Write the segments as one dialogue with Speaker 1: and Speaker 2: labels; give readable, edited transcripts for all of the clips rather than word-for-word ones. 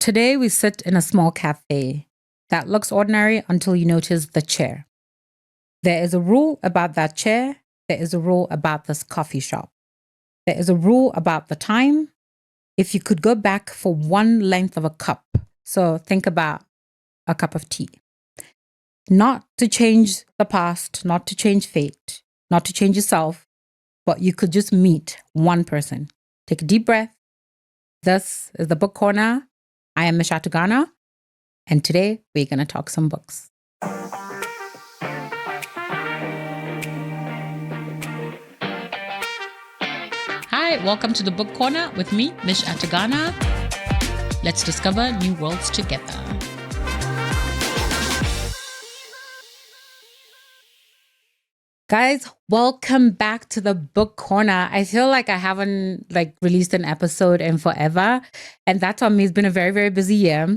Speaker 1: Today we sit in a small cafe that looks ordinary until you notice the chair. There is a rule about that chair. There is a rule about this coffee shop. There is a rule about the time. If you could go back for one length of a cup, so think about a cup of tea, not to change the past, not to change fate, not to change yourself, but you could just meet one person. Take a deep breath. This is the Book Corner. I am Mich Atagana, and today we're going to talk some books. Hi, welcome to the Book Corner with me, Mich Atagana. Let's discover new worlds together. Guys, welcome back to the Book Corner. I feel like I haven't released an episode in forever, and that's on me. It's been a very, very busy year.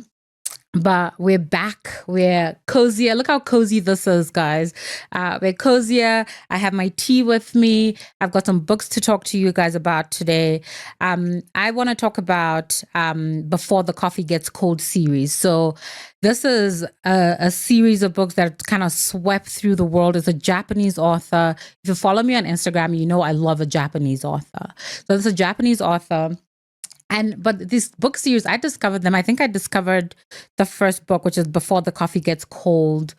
Speaker 1: But we're back. We're cozier. Look how cozy this is, guys. We're cozier. I have my tea with me. I've got some books to talk to you guys about today. I want to talk about Before the Coffee Gets Cold series. So this is a series of books that kind of swept through the world. It's a Japanese author. If you follow me on Instagram, you know I love a Japanese author. So it's a Japanese author. But this book series, I discovered them. I think I discovered the first book, which is Before the Coffee Gets Cold,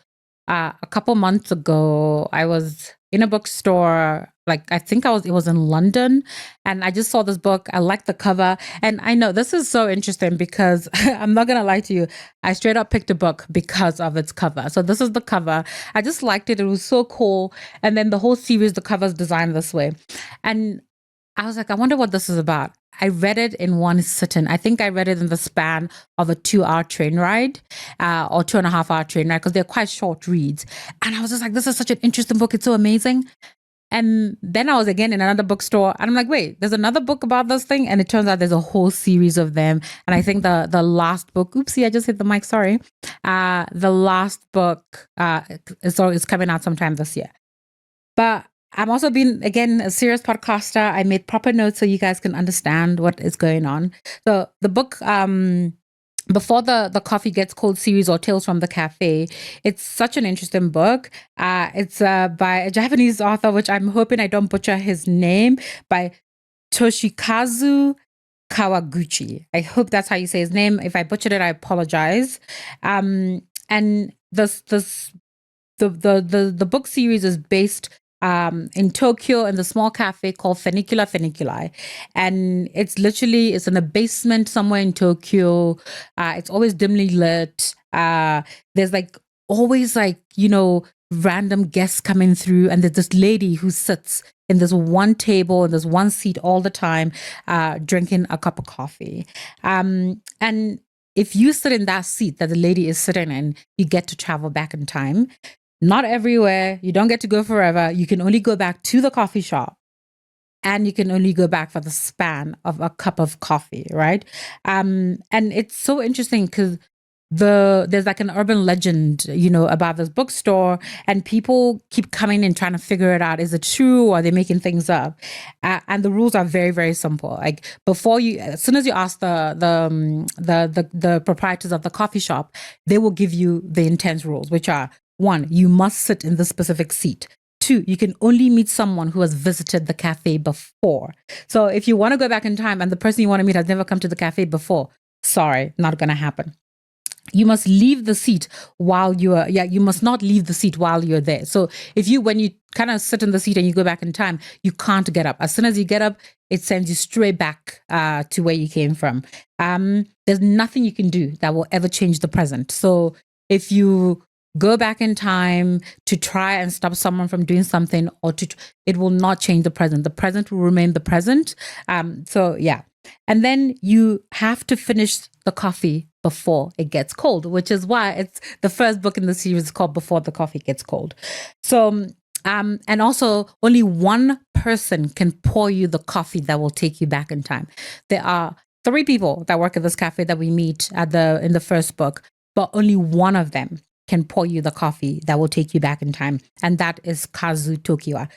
Speaker 1: a couple months ago. I was in a bookstore, it was in London, and I just saw this book. I liked the cover, and I know this is so interesting because I'm not gonna lie to you, I straight up picked a book because of its cover. So this is the cover. I just liked it. It was so cool, and then the whole series, the cover's designed this way, and I was like, I wonder what this is about. I read it in one sitting. I think I read it in the span of a 2-hour train ride or 2.5-hour train ride because they're quite short reads. And I was just like, this is such an interesting book. It's so amazing. And then I was again in another bookstore and I'm like, wait, there's another book about this thing. And it turns out there's a whole series of them. And I think the last book, oopsie, I just hit the mic, sorry. The last book is coming out sometime this year. But I'm also being, again, a serious podcaster. I made proper notes so you guys can understand what is going on. So the book, Before the Coffee Gets Cold series, or Tales from the Cafe, it's such an interesting book. It's by a Japanese author, which I'm hoping I don't butcher his name, by Toshikazu Kawaguchi. I hope that's how you say his name. If I butchered it, I apologize. And the book series is based in Tokyo in the small cafe called Funiculi Funicula. And it's in a basement somewhere in Tokyo. It's always dimly lit. There's always random guests coming through. And there's this lady who sits in this one table and there's one seat all the time, drinking a cup of coffee. And if you sit in that seat that the lady is sitting in, you get to travel back in time. Not everywhere. You don't get to go forever. You can only go back to the coffee shop, and you can only go back for the span of a cup of coffee, right? And it's so interesting because there's an urban legend, about this bookstore, and people keep coming and trying to figure it out. Is it true, or are they making things up? And the rules are very, very simple. As soon as you ask the proprietors of the coffee shop, they will give you the intense rules, which are: 1, you must sit in the specific seat. 2, you can only meet someone who has visited the cafe before. So if you want to go back in time and the person you want to meet has never come to the cafe before, sorry, not going to happen. You must leave the seat you must not leave the seat while you're there. So when you kind of sit in the seat and you go back in time, you can't get up. As soon as you get up, it sends you straight back to where you came from. There's nothing you can do that will ever change the present. So if you go back in time to try and stop someone from doing something, it will not change the present. The present will remain the present. And then you have to finish the coffee before it gets cold, which is why it's the first book in the series called Before the Coffee Gets Cold. So, and also only one person can pour you the coffee that will take you back in time. There are 3 people that work at this cafe that we meet in the first book, but only one of them can pour you the coffee that will take you back in time. And that is Kazu Tokita.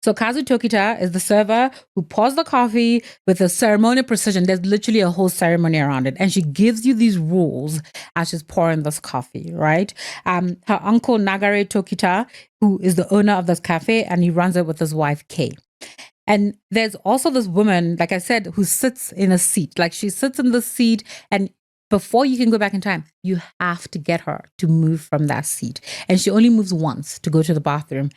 Speaker 1: So Kazu Tokita is the server who pours the coffee with a ceremonial precision. There's literally a whole ceremony around it. And she gives you these rules as she's pouring this coffee, right? Her uncle Nagare Tokita, who is the owner of this cafe, and he runs it with his wife Kei. And there's also this woman, like I said, who sits in a seat. Like she sits in the seat, and before you can go back in time, you have to get her to move from that seat. And she only moves once to go to the bathroom.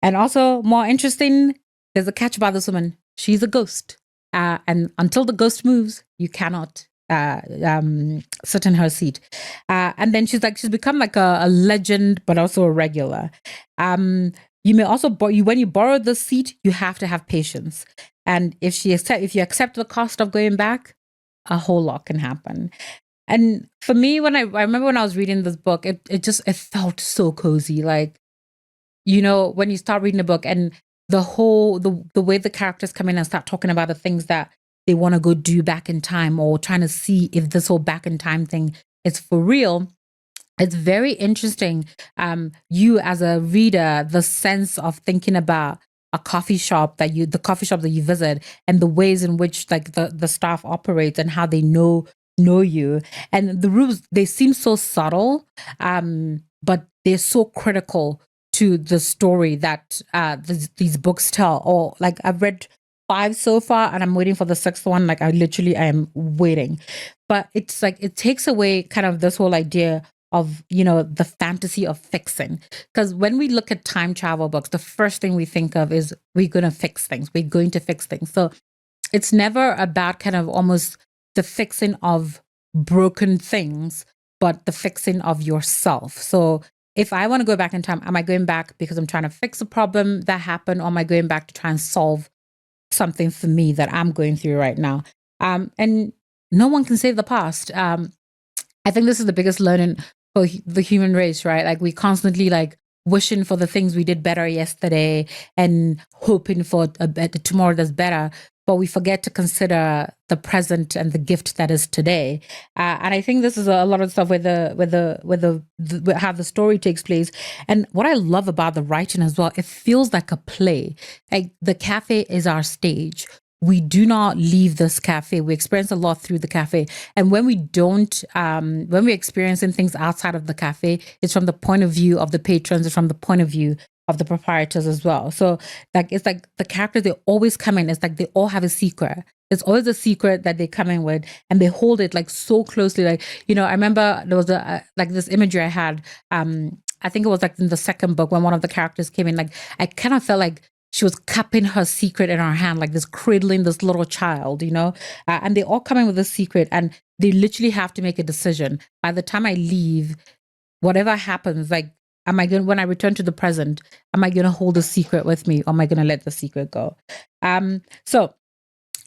Speaker 1: And also, more interesting, there's a catch about this woman. She's a ghost. And until the ghost moves, you cannot sit in her seat. And then she's become like a legend, but also a regular. You may also, when you borrow the seat, you have to have patience. And if you accept the cost of going back, a whole lot can happen. And for me, I remember when I was reading this book, it felt so cozy. Like, when you start reading a book and the way the characters come in and start talking about the things that they want to go do back in time, or trying to see if this whole back in time thing is for real. It's very interesting. You as a reader, the sense of thinking about a coffee shop that you visit, and the ways in which like the staff operates and how they know you, and the rules, they seem so subtle, but they're so critical to the story that these books tell. Or like I've read 5 so far, and I'm waiting for the 6th one. Like I am waiting, but it's like it takes away kind of this whole idea of the fantasy of fixing. Because when we look at time travel books, the first thing we think of is we're going to fix things. So it's never about kind of almost the fixing of broken things, but the fixing of yourself. So if I want to go back in time, am I going back because I'm trying to fix a problem that happened, or am I going back to try and solve something for me that I'm going through right now? And no one can save the past. I think this is the biggest learning for the human race, right? Like we constantly like wishing for the things we did better yesterday and hoping for a better tomorrow that's better, but we forget to consider the present and the gift that is today. And I think this is a lot of stuff with how the story takes place. And what I love about the writing as well, it feels like a play. Like the cafe is our stage. We do not leave this cafe. We experience a lot through the cafe. And when we don't, when we're experiencing things outside of the cafe, it's from the point of view of the patrons, it's from the point of view of the proprietors as well. So like, it's like the characters, they always come in. It's like they all have a secret. There's always a secret that they come in with, and they hold it like so closely. Like, I remember there was like this imagery I had, I think it was like in the 2nd book when one of the characters came in, like I kind of felt like she was cupping her secret in her hand, like this, cradling this little child, and they all come in with a secret, and they literally have to make a decision. By the time I leave, whatever happens, like, when I return to the present, am I going to hold the secret with me, or am I going to let the secret go? So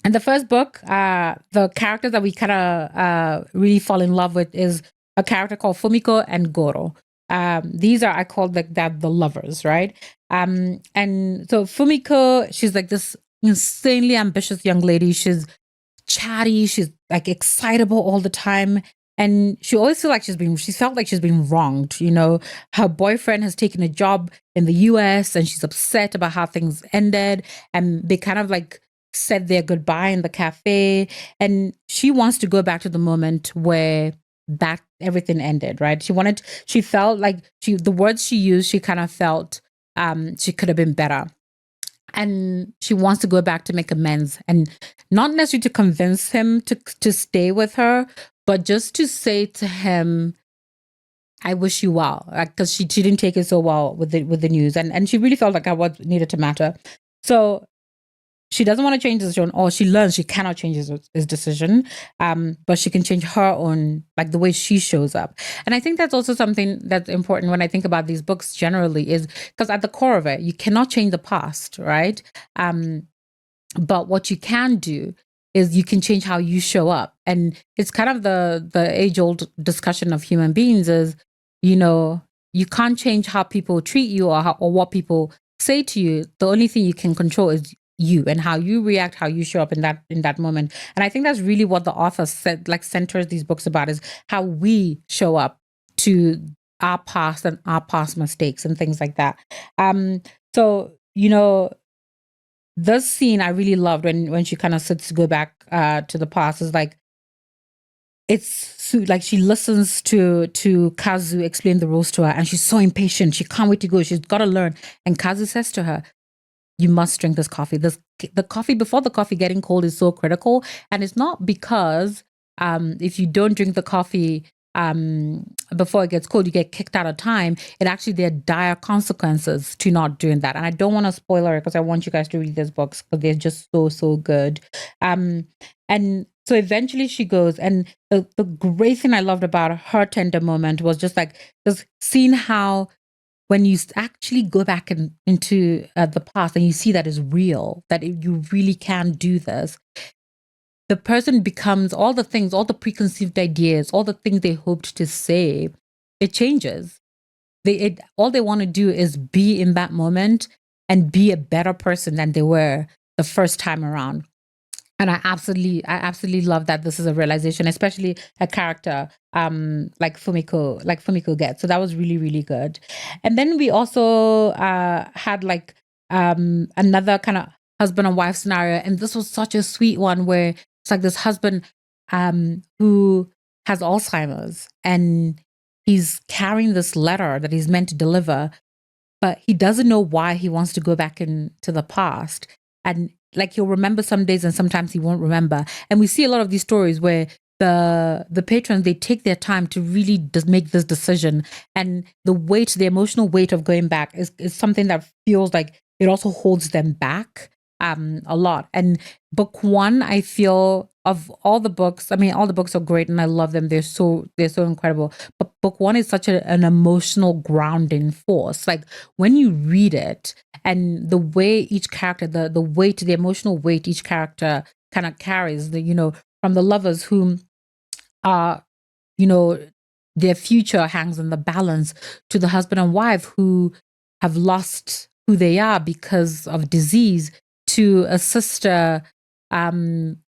Speaker 1: in the first book, the character that we kind of really fall in love with is a character called Fumiko and Goro. These are, I call the lovers, right? And so Fumiko, she's like this insanely ambitious young lady. She's chatty. She's like excitable all the time. And she always she felt like she's been wronged. Her boyfriend has taken a job in the US, and she's upset about how things ended. And they kind of like said their goodbye in the cafe. And she wants to go back to the moment where that everything ended, right? She felt like the words she used, she kind of felt she could have been better. And she wants to go back to make amends, and not necessarily to convince him to stay with her, but just to say to him, I wish you well, because she didn't take it so well with the news, and she really felt like what needed to matter. So she doesn't want to change his decision, or she learns she cannot change his decision, but she can change her own, like the way she shows up. And I think that's also something that's important when I think about these books generally, is because at the core of it, you cannot change the past, right? But what you can do is you can change how you show up. And it's kind of the age-old discussion of human beings is, you can't change how people treat you, or what people say to you. The only thing you can control is you, and how you react, how you show up in that moment. And I think that's really what the author said, like centers these books about, is how we show up to our past and our past mistakes and things like that. So this scene I really loved when she kind of sits to go back to the past is like like she listens to Kazu explain the rules to her, and she's so impatient. She can't wait to go. She's got to learn. And Kazu says to her, "You must drink this coffee. The coffee before the coffee getting cold is so critical, and it's not because if you don't drink the coffee before it gets cold, you get kicked out of time. It actually there are dire consequences to not doing that. And I don't want to spoil it because I want you guys to read these books because they're just so good. And so eventually she goes, and the great thing I loved about her tender moment was just seeing how when you actually go back into the past and you see that is real, that you really can do this, the person becomes all the things, all the preconceived ideas, all the things they hoped to say, it changes. All they want to do is be in that moment and be a better person than they were the first time around. And I absolutely love that this is a realization, especially a character like Fumiko gets. So that was really, really good. And then we also had like another kind of husband and wife scenario. And this was such a sweet one where it's like this husband who has Alzheimer's, and he's carrying this letter that he's meant to deliver, but he doesn't know why he wants to go back into the past. And like he'll remember some days and sometimes he won't remember. And we see a lot of these stories where the patrons, they take their time to really just make this decision. And the emotional weight of going back is something that feels like it also holds them back a lot. And book one, I feel, of all the books, I mean, all the books are great and I love them. They're so incredible. But book one is such an emotional grounding force. Like when you read it and the way each character, the weight, the emotional weight each character kind of carries, from the lovers whom are, their future hangs in the balance, to the husband and wife who have lost who they are because of disease, to a sister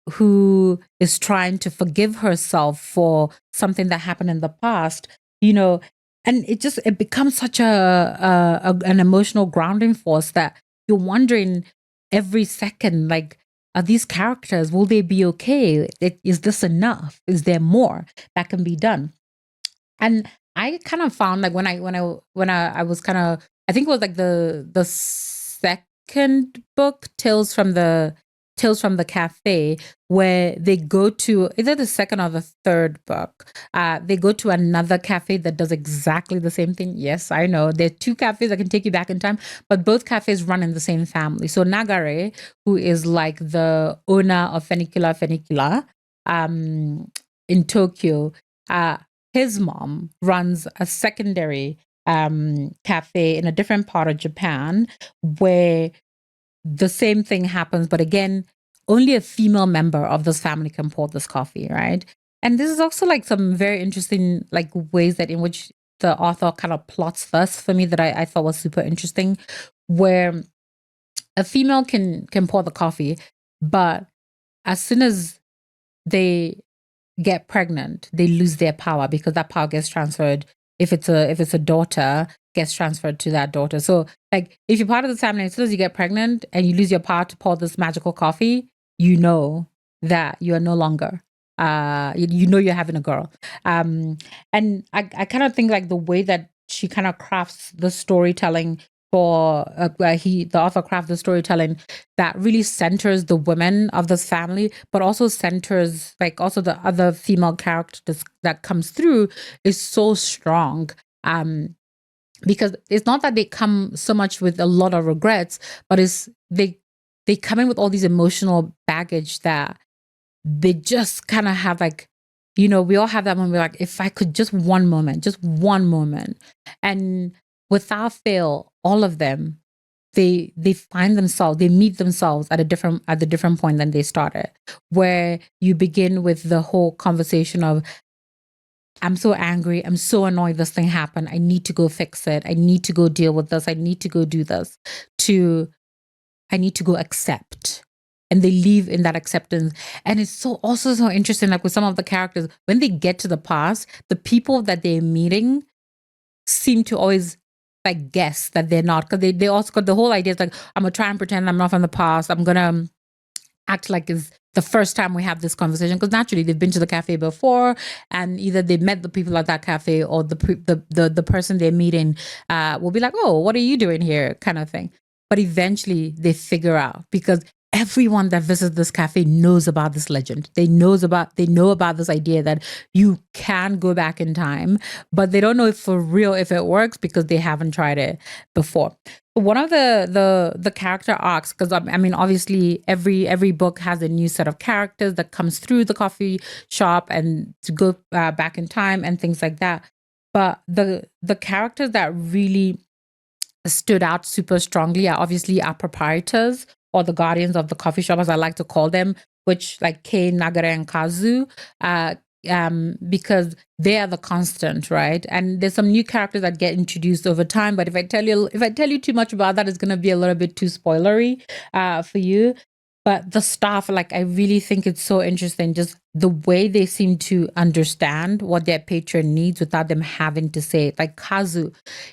Speaker 1: who is trying to forgive herself for something that happened in the past, and it becomes such an emotional grounding force that you're wondering every second, like, are these characters, will they be okay? Is this enough? Is there more that can be done? And I kind of found like when I was kind of, I think it was like the second book, Tales from the Cafe, where they go to either the second or the third book. They go to another cafe that does exactly the same thing. Yes, I know. There are two cafes that can take you back in time, but both cafes run in the same family. So Nagare, who is like the owner of Funicula, in Tokyo, his mom runs a secondary cafe in a different part of Japan where the same thing happens, but again, only a female member of this family can pour this coffee, right? And this is also like some very interesting like ways that in which the author kind of plots this for me that I thought was super interesting, where a female can pour the coffee, but as soon as they get pregnant, they lose their power because that power gets transferred. If it's a daughter, gets transferred to that daughter. So like if you're part of the family, as soon as you get pregnant and you lose your power to pour this magical coffee, you know that you are no longer you're having a girl. And I kind of think like the way that she kind of crafts the storytelling for the author crafts the storytelling that really centers the women of this family, but also centers like also the other female characters that comes through is so strong. Because it's not that they come so much with a lot of regrets, but they come in with all these emotional baggage that they just kind of have like, we all have that moment we're like, if I could just one moment. And without fail, all of them, they meet themselves at the different point than they started, where you begin with the whole conversation of, I'm so angry, I'm so annoyed this thing happened, I need to go fix it, I need to go deal with this, I need to go do this, to I need to go accept. And they leave in that acceptance. And it's also so interesting, like with some of the characters, when they get to the past, the people that they're meeting seem to always like guess that they're not, because they also got the whole idea is like, I'm gonna try and pretend I'm not from the past. I'm gonna act like it's the first time we have this conversation, because naturally they've been to the cafe before, and either they met the people at that cafe, or the person they're meeting will be like, oh, what are you doing here, kind of thing. But eventually they figure out, because everyone that visits this cafe knows about this legend. They know about this idea that you can go back in time, but they don't know if for real if it works, because they haven't tried it before. One of the character arcs, because I mean, obviously every book has a new set of characters that comes through the coffee shop and to go back in time and things like that. But the characters that really stood out super strongly are obviously our proprietors, or the guardians of the coffee shop, as I like to call them, which like Kei, Nagare, and Kazu. Uh, because they are the constant, right? And there's some new characters that get introduced over time. But if I tell you too much about that, it's going to be a little bit too spoilery for you. But the staff, like, I really think it's so interesting, just the way they seem to understand what their patron needs without them having to say it. Like Kazu,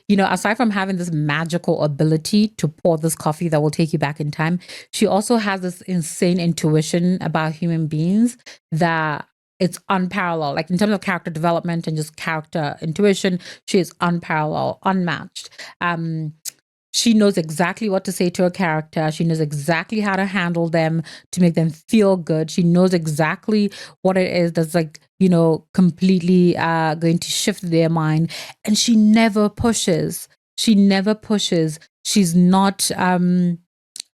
Speaker 1: aside from having this magical ability to pour this coffee that will take you back in time, she also has this insane intuition about human beings that it's unparalleled. Like in terms of character development and just character intuition, she is unparalleled, unmatched. She knows exactly what to say to a character. She knows exactly how to handle them to make them feel good. She knows exactly what it is that's like, completely going to shift their mind. And she never pushes. She never pushes. She's not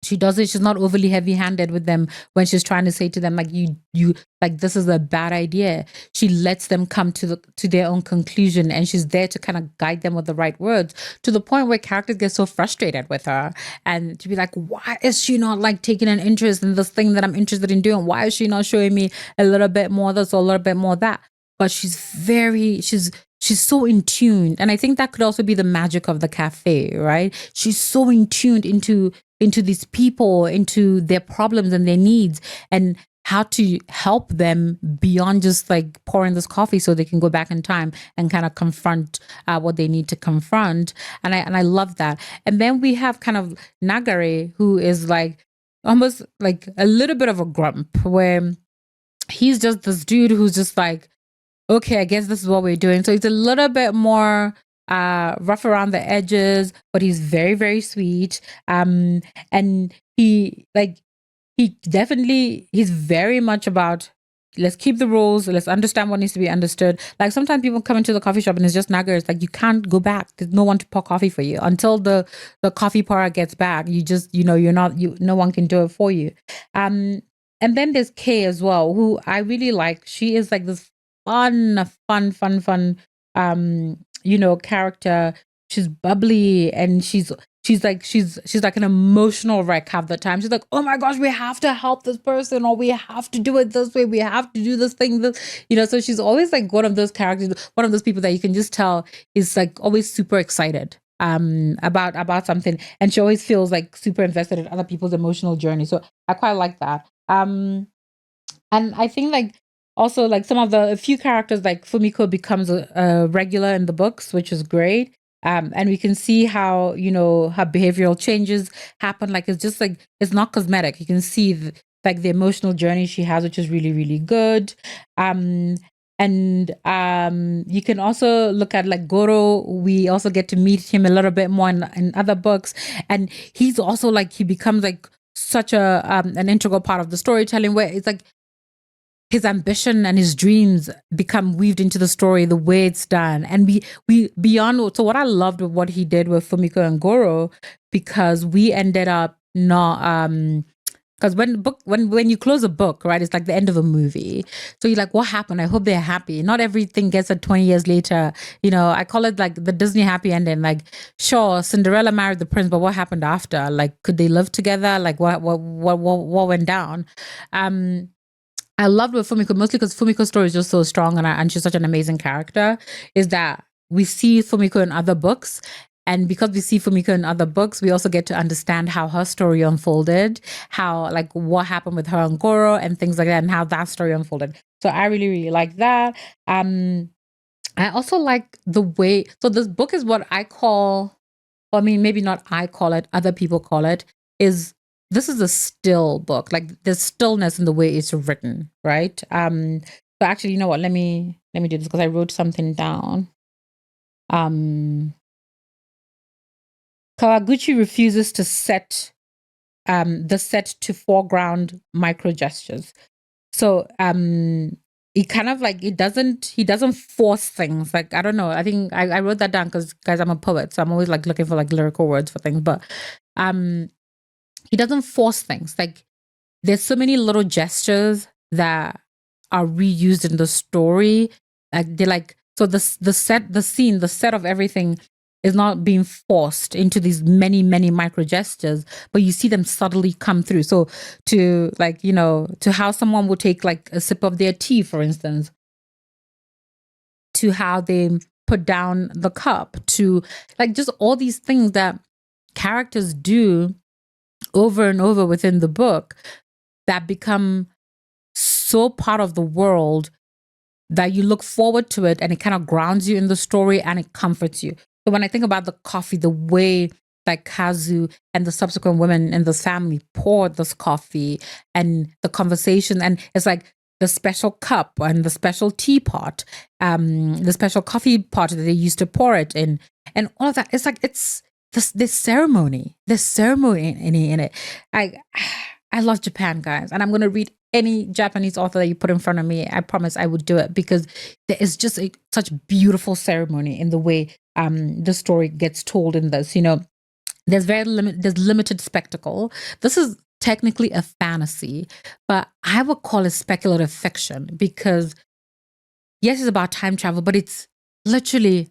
Speaker 1: she does it, she's not overly heavy handed with them when she's trying to say to them, like, you like, this is a bad idea. She lets them come to their own conclusion, and she's there to kind of guide them with the right words, to the point where characters get so frustrated with her, and to be like, why is she not like taking an interest in this thing that I'm interested in doing? Why is she not showing me a little bit more this or a little bit more that? But she's so in tune, and I think that could also be the magic of the cafe, right? She's so in tuned into these people, into their problems and their needs, and how to help them beyond just like pouring this coffee so they can go back in time and kind of confront what they need to confront. And I love that. And then we have kind of Nagare, who is like almost like a little bit of a grump, where he's just this dude who's just like, okay, I guess this is what we're doing. So he's a little bit more rough around the edges, but he's very, very sweet. And he's very much about, let's keep the rules, let's understand what needs to be understood. Like sometimes people come into the coffee shop and it's just Nagare. It's like, you can't go back. There's no one to pour coffee for you until the coffee pourer gets back. You just, no one can do it for you. And then there's Kay as well, who I really like. She is like this fun, character. She's bubbly, and she's like an emotional wreck half the time. She's like, oh my gosh, we have to help this person, or we have to do it this way. We have to do this thing. So she's always like one of those characters, one of those people that you can just tell is like always super excited about something, and she always feels like super invested in other people's emotional journey. So I quite like that. And I think like also like a few characters like Fumiko becomes a regular in the books, which is great. And we can see how her behavioral changes happen. Like it's just like, it's not cosmetic. You can see like the emotional journey she has, which is really, really good. And you can also look at like Goro. We also get to meet him a little bit more in other books, and he's also like, he becomes like such an integral part of the storytelling, where it's like his ambition and his dreams become weaved into the story the way it's done. And we beyond, so what I loved with what he did with Fumiko and Goro, because we ended up not because when you close a book, right, it's like the end of a movie. So you're like, what happened? I hope they're happy. Not everything gets at 20 years later. I call it like the Disney happy ending. Like, sure, Cinderella married the prince, but what happened after? Like, could they live together? Like, what went down? I loved with Fumiko, mostly because Fumiko's story is just so strong, and she's such an amazing character, is that we see Fumiko in other books. And because we see Fumiko in other books, we also get to understand how her story unfolded, how, like, what happened with her and Goro and things like that, and how that story unfolded. So I really, really like that. I also like the way, so this book is what I call I mean, maybe not I call it, other people call it, is this is a still book. Like there's stillness in the way it's written, right? So actually, you know what? Let me do this because I wrote something down. Kawaguchi refuses to set the set to foreground micro gestures. So he kind of like he doesn't force things. Like I don't know. I think I wrote that down because guys, I'm a poet, so I'm always like looking for like lyrical words for things. But he doesn't force things. Like there's so many little gestures that are reused in the story. Like they're like so the set, the scene, the set of everything is not being forced into these many micro gestures, but you see them subtly come through. So to like, you know, to how someone would take like a sip of their tea, for instance, to how they put down the cup, to like just all these things that characters do over and over within the book that become so part of the world that you look forward to it and it kind of grounds you in the story and it comforts you. So when I think about the coffee, the way like Kazu and the subsequent women in this family poured this coffee and the conversation, and it's like the special cup and the special teapot, the special coffee pot that they used to pour it in, and all of that. It's like it's this ceremony, in it. I love Japan, guys, and I'm gonna read any Japanese author that you put in front of me. I promise I would do it because there is just such beautiful ceremony in the way the story gets told in this. You know, there's limited spectacle. This is technically a fantasy, but I would call it speculative fiction because yes, it's about time travel, but it's literally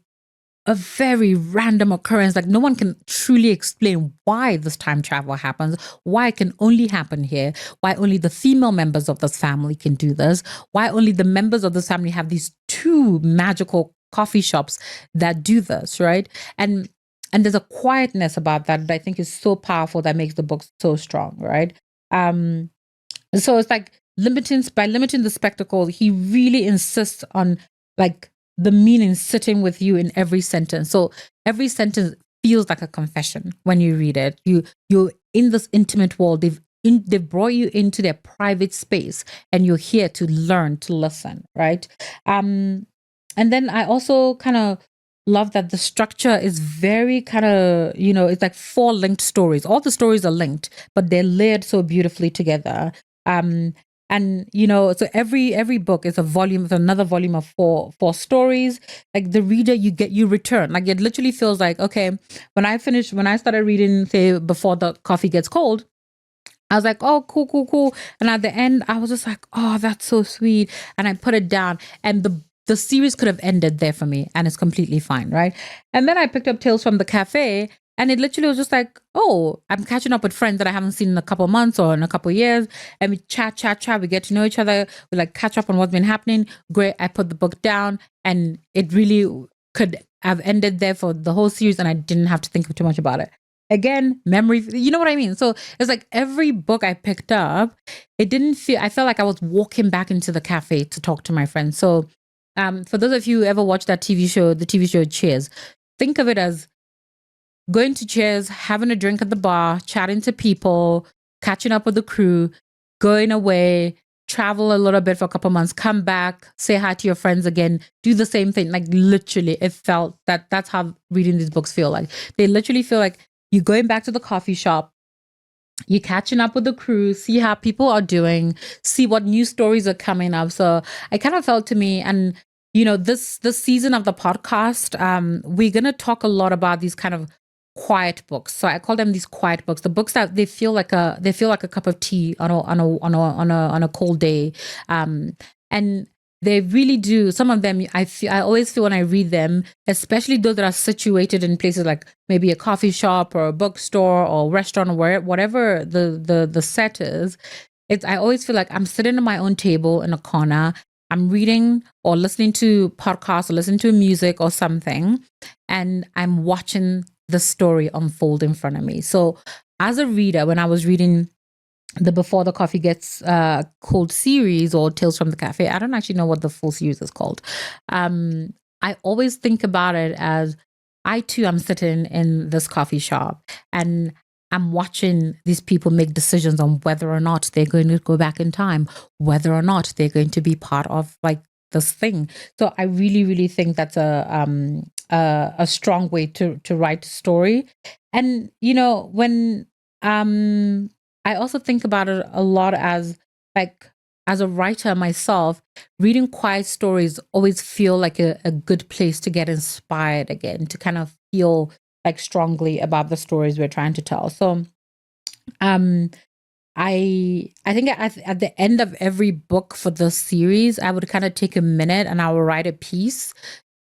Speaker 1: a very random occurrence. Like no one can truly explain why this time travel happens, why it can only happen here, why only the female members of this family can do this, why only the members of this family have these two magical coffee shops that do this, right? And there's a quietness about that I think is so powerful that makes the book so strong, right? So it's like limiting the spectacle, he really insists on like the meaning sitting with you in every sentence. So every sentence feels like a confession when you read it. You're in this intimate world. They've brought you into their private space, and you're here to learn, to listen, right? And then I also kind of love that the structure is very kind of, you know, it's like four linked stories. All the stories are linked, but they're layered so beautifully together. And you know, so every book is a volume, is another volume of four stories. Like the reader, you return. Like it literally feels like, okay, when I started reading, say, Before the Coffee Gets Cold, I was like, oh, cool. And at the end, I was just like, oh, that's so sweet. And I put it down, and the series could have ended there for me, and it's completely fine, right? And then I picked up Tales from the Cafe, and it literally was just like, oh, I'm catching up with friends that I haven't seen in a couple months or in a couple years. And we chat. We get to know each other. We like catch up on what's been happening. Great. I put the book down, and it really could have ended there for the whole series, and I didn't have to think too much about it. Again, memory, you know what I mean? So it's like every book I picked up, I felt like I was walking back into the cafe to talk to my friends. So for those of you who ever watched that TV show, the TV show Cheers, think of it as going to Cheers, having a drink at the bar, chatting to people, catching up with the crew, going away, travel a little bit for a couple months, come back, say hi to your friends again, do the same thing. Like literally, it felt that's how reading these books feel like. They literally feel like you're going back to the coffee shop, you're catching up with the crew, see how people are doing, see what new stories are coming up. So I kind of felt to me, and you know, this season of the podcast, we're gonna talk a lot about these kind of quiet books. So I call them these quiet books, the books that they feel like a cup of tea on a cold day, and they really do. Some of them, I always feel when I read them, especially those that are situated in places like maybe a coffee shop or a bookstore or restaurant or whatever the set is. I always feel like I'm sitting at my own table in a corner. I'm reading or listening to podcasts or listening to music or something, and I'm watching the story unfold in front of me. So as a reader, when I was reading the Before the Coffee Gets Cold series or Tales from the Cafe, I don't actually know what the full series is called. I always think about it as I too am sitting in this coffee shop and I'm watching these people make decisions on whether or not they're going to go back in time, whether or not they're going to be part of like this thing. So I really, really think that's a strong way to write a story. And when I also think about it a lot as like as a writer myself, reading quiet stories always feel like a good place to get inspired again, to kind of feel like strongly about the stories we're trying to tell. So um I think at the end of every book for the series, I would kind of take a minute and I will write a piece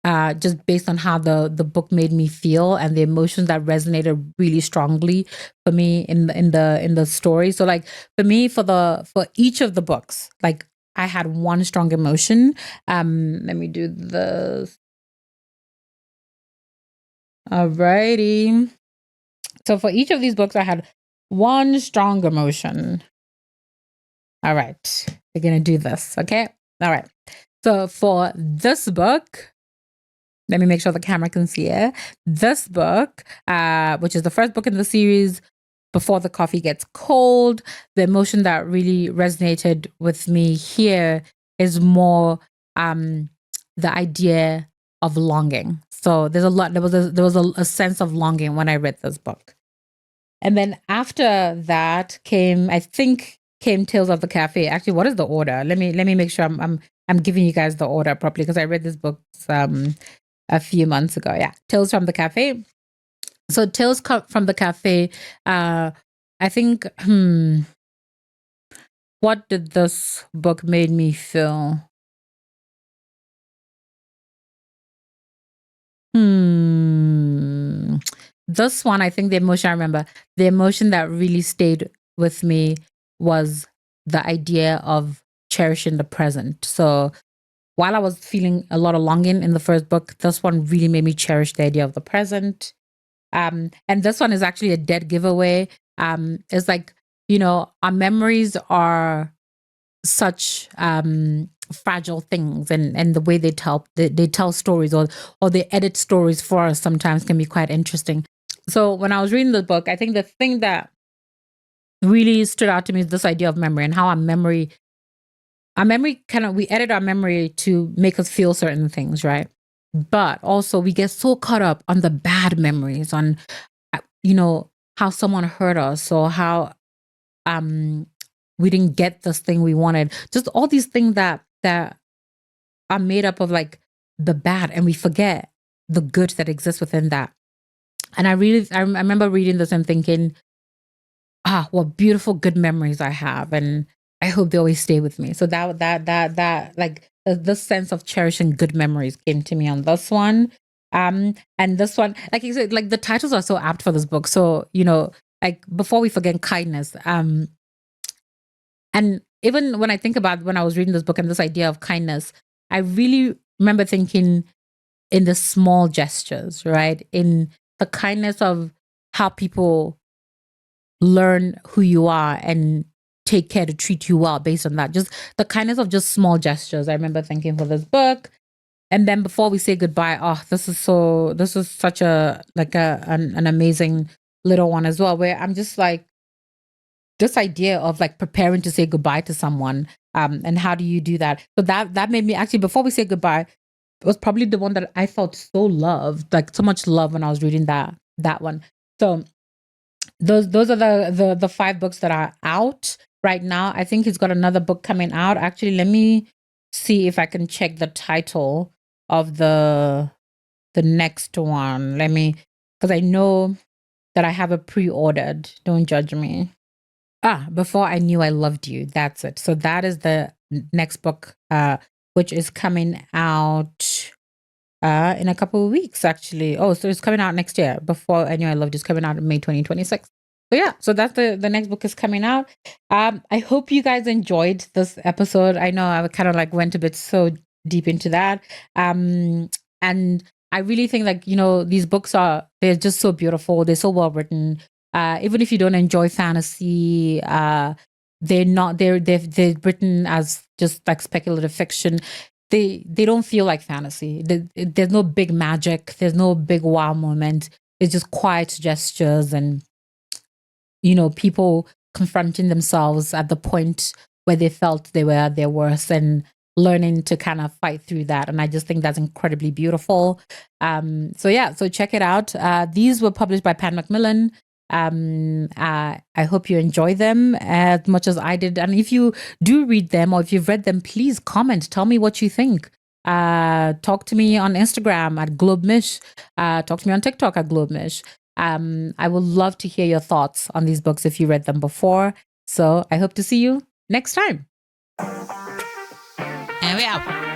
Speaker 1: just based on how the book made me feel and the emotions that resonated really strongly for me in the story. So like for me for each of the books, like I had one strong emotion. Let me do this. Alrighty. So for each of these books, I had one strong emotion. All right, we're gonna do this. Okay. All right. So for this book, let me make sure the camera can see it. This book, which is the first book in the series, Before the Coffee Gets Cold, the emotion that really resonated with me here is more the idea of longing. So there's a lot. There was a sense of longing when I read this book, and then after that came Tales of the Cafe. Actually, what is the order? Let me make sure I'm giving you guys the order properly because I read this book a few months ago. Yeah, Tales from the Cafe. So from the Cafe. I think. What did this book made me feel? Hmm. This one, I think the emotion I remember, the emotion that really stayed with me was the idea of cherishing the present. So while I was feeling a lot of longing in the first book, this one really made me cherish the idea of the present. And this one is actually a dead giveaway. It's like, our memories are such fragile things, and the way they tell stories, or they edit stories for us sometimes can be quite interesting. So when I was reading the book, I think the thing that really stood out to me is this idea of memory and how our memory kind of, we edit our memory to make us feel certain things, right? But also we get so caught up on the bad memories, on you know how someone hurt us, or how um we didn't get this thing we wanted, just all these things that are made up of like the bad, and we forget the good that exists within that. And I remember reading this and thinking, what beautiful good memories I have, and I hope they always stay with me. So that like the sense of cherishing good memories came to me on this one. And this one, like you said, like the titles are so apt for this book. So like Before We Forget Kindness. And even when I think about when I was reading this book and this idea of kindness, I really remember thinking in the small gestures, right? In the kindness of how people learn who you are and take care to treat you well based on that. Just the kindness of just small gestures. I remember thinking for this book. And then before we say goodbye, this is such a like an amazing little one as well, where I'm just like, this idea of like preparing to say goodbye to someone, and how do you do that? So that made me actually, before we say goodbye, it was probably the one that I felt so loved, like so much love when I was reading that one. So those are the five books that are out right now. I think he's got another book coming out. Actually, let me see if I can check the title of the next one. Let me, because I know that I have it pre-ordered. Don't judge me. Before I Knew I Loved You. That's it. So that is the next book, which is coming out in a couple of weeks, actually. Oh, so it's coming out next year. Before I Knew I Loved You is coming out in May 2026. So yeah, so that's the next book is coming out. I hope you guys enjoyed this episode. I know I kind of like went a bit so deep into that. And I really think like, these books they're just so beautiful. They're so well written. Even if you don't enjoy fantasy, they're not they're written as just like speculative fiction. they don't feel like fantasy. There's no big magic. There's no big wow moment. It's just quiet gestures and people confronting themselves at the point where they felt they were at their worst and learning to kind of fight through that. And I just think that's incredibly beautiful. So check it out. These were published by Pan Macmillan. I hope you enjoy them as much as I did. And if you do read them or if you've read them, please comment. Tell me what you think. Talk to me on Instagram at GlobeMish. Talk to me on TikTok at GlobeMish. I would love to hear your thoughts on these books if you read them before. So I hope to see you next time.
Speaker 2: And we out.